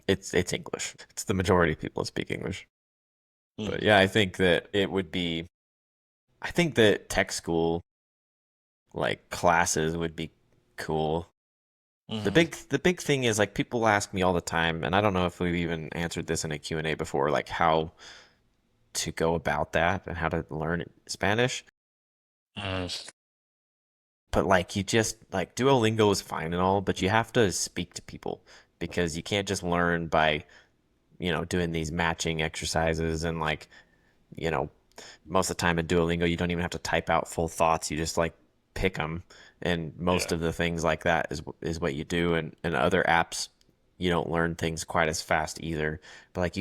it's English. It's the majority of people that speak English. But Mm. yeah, I think that it would be I think that tech school like classes would be cool. Mm. The big thing is like people ask me all the time, and I don't know if we've even answered this in a Q and A before, like how to go about that and how to learn Spanish. Mm. But like you just like Duolingo is fine and all, but you have to speak to people because you can't just learn by, doing these matching exercises and like, you know, most of the time in Duolingo you don't even have to type out full thoughts. You just like pick them, and most Yeah. of the things like that is what you do. And other apps you don't learn things quite as fast either. But like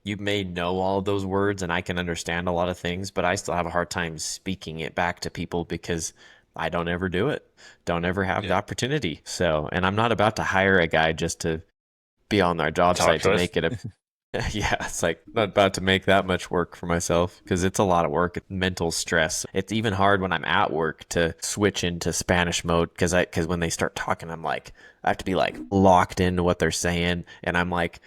you may know all of those words and I can understand a lot of things, but I still have a hard time speaking it back to people because I don't ever do it. Don't ever have the Yeah. opportunity. So, and I'm not about to hire a guy just to be on our job Talk site to to us. make it a yeah, it's like not about to make that much work for myself because it's a lot of work, mental stress. It's even hard when I'm at work to switch into Spanish mode because when they start talking, I'm like I have to be like locked into what they're saying, and I'm like,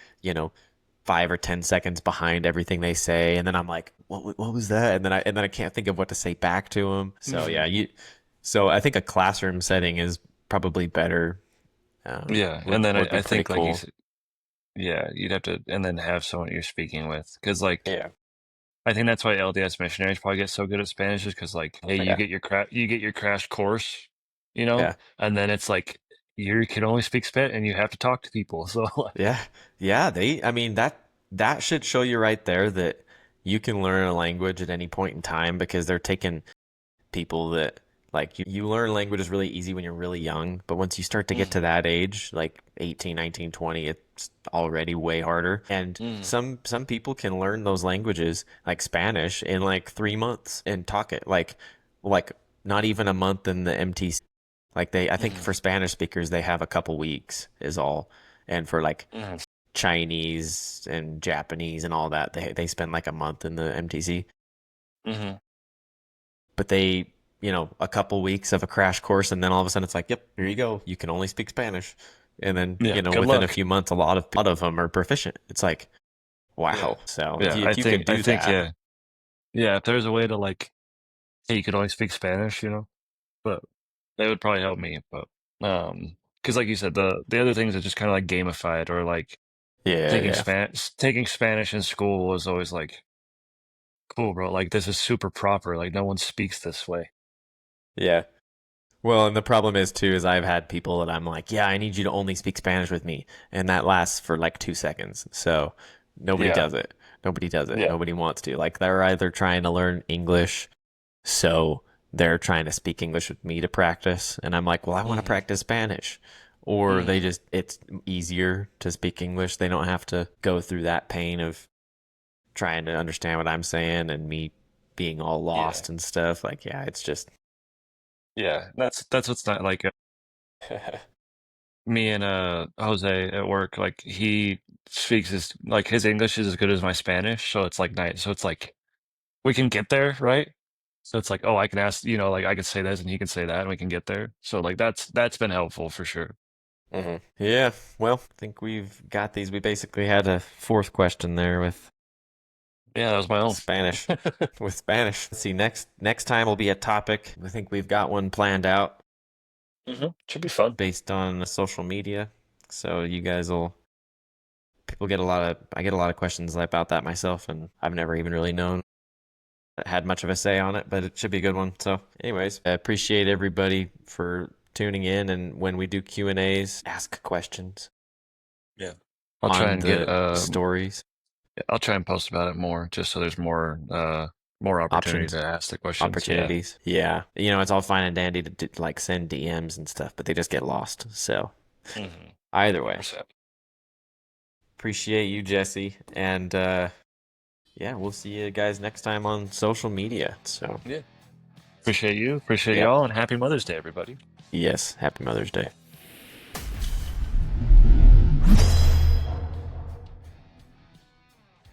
5 or 10 seconds behind everything they say, and then I'm like, what was that? And then I can't think of what to say back to them. So yeah, Mhm. so I think a classroom setting is probably better. Yeah, and Would then would be I pretty think like you cool. said, yeah, you'd have to, and then have someone you're speaking with, because like Yeah, I think that's why LDS missionaries probably get so good at Spanish is because like, hey, yeah, you get your crash course, you know, yeah, and then it's like you can only speak Spanish and you have to talk to people. So like, yeah, yeah. I mean that should show you right there that you can learn a language at any point in time because they're taking people that like you learn languages really easy when you're really young, but once you start to get to hmm that age, like 18, 19, 20, it's already way harder. And hmm some people can learn those languages like Spanish in like 3 months and talk it like not even a month in the MTC. Like I think hmm for Spanish speakers they have a couple weeks is all. And for like hmm Chinese and Japanese and all that, they spend like a month in the MTC, hmm but a couple weeks of a crash course, and then all of a sudden it's like, yep, here you go. You can only speak Spanish. And then, yeah, good within a luck. few months, a lot of them are proficient. It's like, Yeah, wow. So if yeah, you, if you can I do think that, yeah, yeah. If there's a way to like, hey, you can only speak Spanish, you know, but that would probably help me. But because like you said, the other things are just kind of like gamified or like yeah, yeah, taking Spanish in school was always like cool, bro. Like this is super proper. Like no one speaks this way. yeah. Well, and the problem is too, is I've had people that I'm like, yeah, I need you to only speak Spanish with me. And that lasts for like 2 seconds. So nobody Yeah, does it. Nobody does it. yeah, Nobody wants to. Like they're either trying to learn English. So they're trying to speak English with me to practice. And I'm like, well, I want to hmm practice Spanish. Or hmm it's easier to speak English. They don't have to go through that pain of trying to understand what I'm saying and me being all yeah, lost and stuff. Like, yeah, it's just, yeah. That's what's not like me and Jose at work. Like he speaks his like his English is as good as my Spanish, so it's like nice. So it's like we can get there, right? So it's like, oh, I can ask, you know, like I can say this and he can say that, and we can get there. So like that's been helpful for sure. Yeah, well, I think we've got these. We basically had a fourth question there with Yeah, that was my own. Spanish. With Spanish. Let's see, next time will be a topic. I think we've got one planned out Should be fun. based on social media. So you guys will people get a lot of I get a lot of questions about that myself, and I've never even really known had much of a say on it, but it should be a good one. So, anyways, I appreciate everybody for tuning in, and when we do Q&As, ask questions Yeah. I'll try on and get the stories, I'll try and post about it more just so there's more opportunity options, to ask the questions. Yeah. opportunities. Yeah, it's all fine and dandy to like send DMs and stuff, but they just get lost. So, either way, 100%. appreciate you, Jesse, and yeah, we'll see you guys next time on social media. So, Yeah. Appreciate you. Appreciate yep. y'all and happy Mother's Day, everybody. Yes, happy Mother's Day.